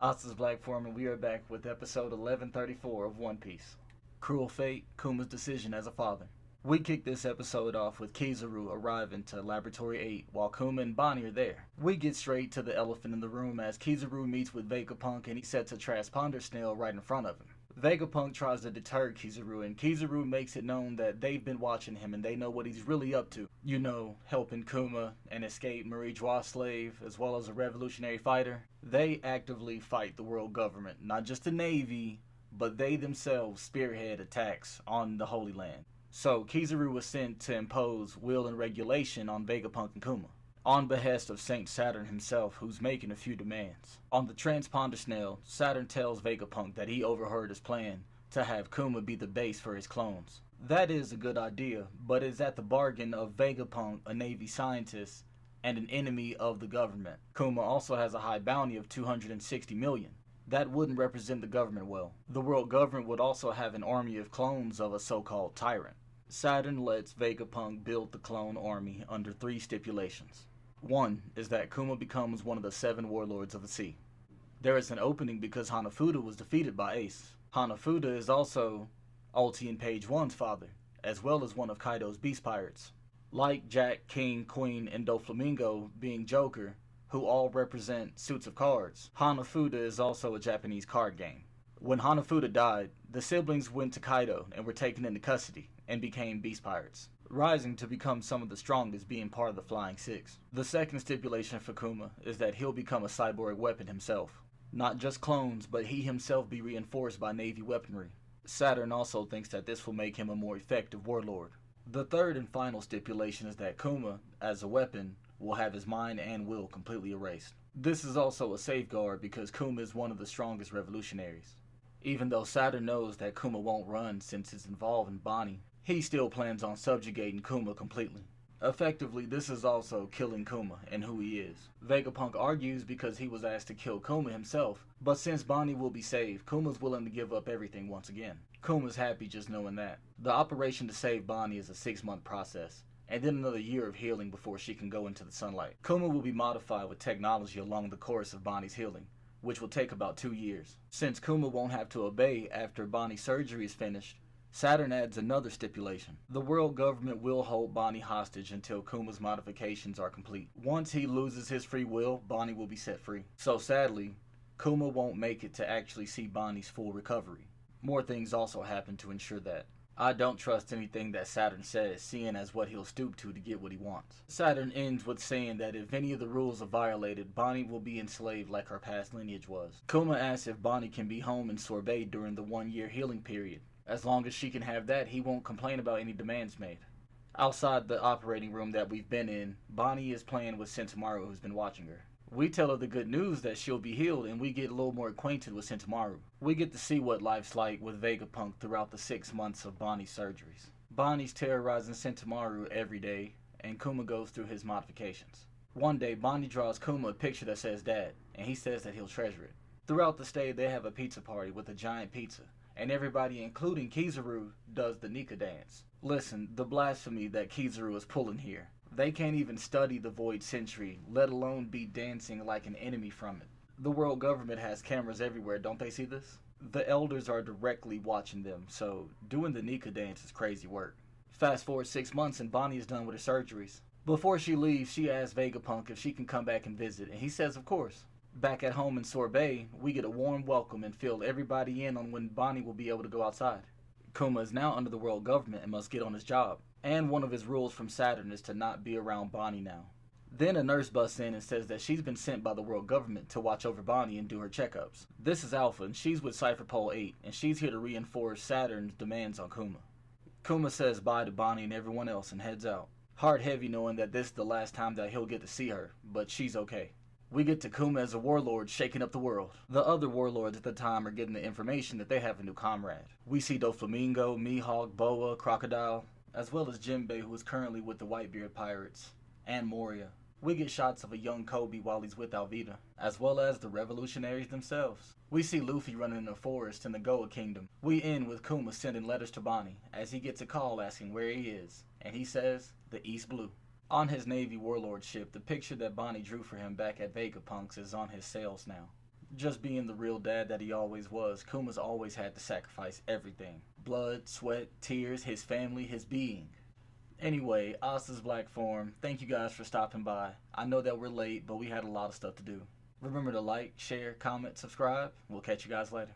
Us is Black Form, and we are back with episode 1134 of One Piece. Cruel Fate, Kuma's Decision as a Father. We kick this episode off with Kizaru arriving to Laboratory 8 while Kuma and Bonnie are there. We get straight to the elephant in the room as Kizaru meets with Vegapunk and he sets a transponder snail right in front of him. Vegapunk tries to deter Kizaru and Kizaru makes it known that they've been watching him and they know what he's really up to. You know, helping Kuma, an escaped Marie Joie slave, as well as a revolutionary fighter. They actively fight the world government, not just the Navy, but they themselves spearhead attacks on the Holy Land. So Kizaru was sent to impose will and regulation on Vegapunk and Kuma, on behest of Saint Saturn himself, who's making a few demands. On the transponder snail, Saturn tells Vegapunk that he overheard his plan to have Kuma be the base for his clones. That is a good idea, but it's at the bargain of Vegapunk, a Navy scientist, and an enemy of the government. Kuma also has a high bounty of 260 million. That wouldn't represent the government well. The world government would also have an army of clones of a so-called tyrant. Saturn lets Vegapunk build the clone army under 3 stipulations. One is that Kuma becomes one of the 7 warlords of the sea. There is an opening because Hanafuda was defeated by Ace. Hanafuda is also Ulti and Page One's father, as well as one of Kaido's beast pirates. Like Jack, King, Queen, and Doflamingo being Joker, who all represent suits of cards, Hanafuda is also a Japanese card game. When Hanafuda died, the siblings went to Kaido and were taken into custody and became beast pirates, rising to become some of the strongest, being part of the Flying Six. The second stipulation for Kuma is that he'll become a cyborg weapon himself. Not just clones, but he himself be reinforced by Navy weaponry. Saturn also thinks that this will make him a more effective warlord. The third and final stipulation is that Kuma, as a weapon, will have his mind and will completely erased. This is also a safeguard because Kuma is one of the strongest revolutionaries. Even though Saturn knows that Kuma won't run since it's involved in Bonnie, he still plans on subjugating Kuma completely. Effectively, this is also killing Kuma and who he is. Vegapunk argues because he was asked to kill Kuma himself, but since Bonnie will be saved, Kuma's willing to give up everything once again. Kuma's happy just knowing that. The operation to save Bonnie is a 6-month process, and then another year of healing before she can go into the sunlight. Kuma will be modified with technology along the course of Bonnie's healing, which will take about 2 years. Since Kuma won't have to obey after Bonnie's surgery is finished, Saturn adds another stipulation. The world government will hold Bonnie hostage until Kuma's modifications are complete. Once he loses his free will, Bonnie will be set free. So sadly, Kuma won't make it to actually see Bonnie's full recovery. More things also happen to ensure that. I don't trust anything that Saturn says, seeing as what he'll stoop to get what he wants. Saturn ends with saying that if any of the rules are violated, Bonnie will be enslaved like her past lineage was. Kuma asks if Bonnie can be home in Sorbet during the 1-year healing period. As long as she can have that, he won't complain about any demands made. Outside the operating room that we've been in, Bonnie is playing with Sentomaru, who's been watching her. We tell her the good news that she'll be healed, and we get a little more acquainted with Sentomaru. We get to see what life's like with Vegapunk throughout the 6 months of Bonnie's surgeries. Bonnie's terrorizing Sentomaru every day, and Kuma goes through his modifications. One day, Bonnie draws Kuma a picture that says Dad, and he says that he'll treasure it. Throughout the stay, they have a pizza party with a giant pizza, and everybody, including Kizaru, does the Nika dance. Listen, the blasphemy that Kizaru is pulling here. They can't even study the Void Century, let alone be dancing like an enemy from it. The world government has cameras everywhere, don't they see this? The elders are directly watching them, so doing the Nika dance is crazy work. Fast forward 6 months and Bonnie is done with her surgeries. Before she leaves, she asks Vegapunk if she can come back and visit, and he says of course. Back at home in Sorbet, we get a warm welcome and fill everybody in on when Bonnie will be able to go outside. Kuma is now under the world government and must get on his job. And one of his rules from Saturn is to not be around Bonnie now. Then a nurse busts in and says that she's been sent by the world government to watch over Bonnie and do her checkups. This is Alpha, and she's with Cypher Pole 8, and she's here to reinforce Saturn's demands on Kuma. Kuma says bye to Bonnie and everyone else and heads out. Heart heavy knowing that this is the last time that he'll get to see her, but she's okay. We get to Kuma as a warlord shaking up the world. The other warlords at the time are getting the information that they have a new comrade. We see Doflamingo, Mihawk, Boa, Crocodile, as well as Jinbei, who is currently with the Whitebeard Pirates, and Moria. We get shots of a young Kobe while he's with Alvida, as well as the revolutionaries themselves. We see Luffy running in a forest in the Goa Kingdom. We end with Kuma sending letters to Bonnie, as he gets a call asking where he is, and he says, the East Blue. On his Navy warlord ship, the picture that Bonnie drew for him back at Vegapunk's is on his sails now. Just being the real dad that he always was, Kuma's always had to sacrifice everything. Blood, sweat, tears, his family, his being. Anyway, Asta's Black Form, thank you guys for stopping by. I know that we're late, but we had a lot of stuff to do. Remember to like, share, comment, subscribe. We'll catch you guys later.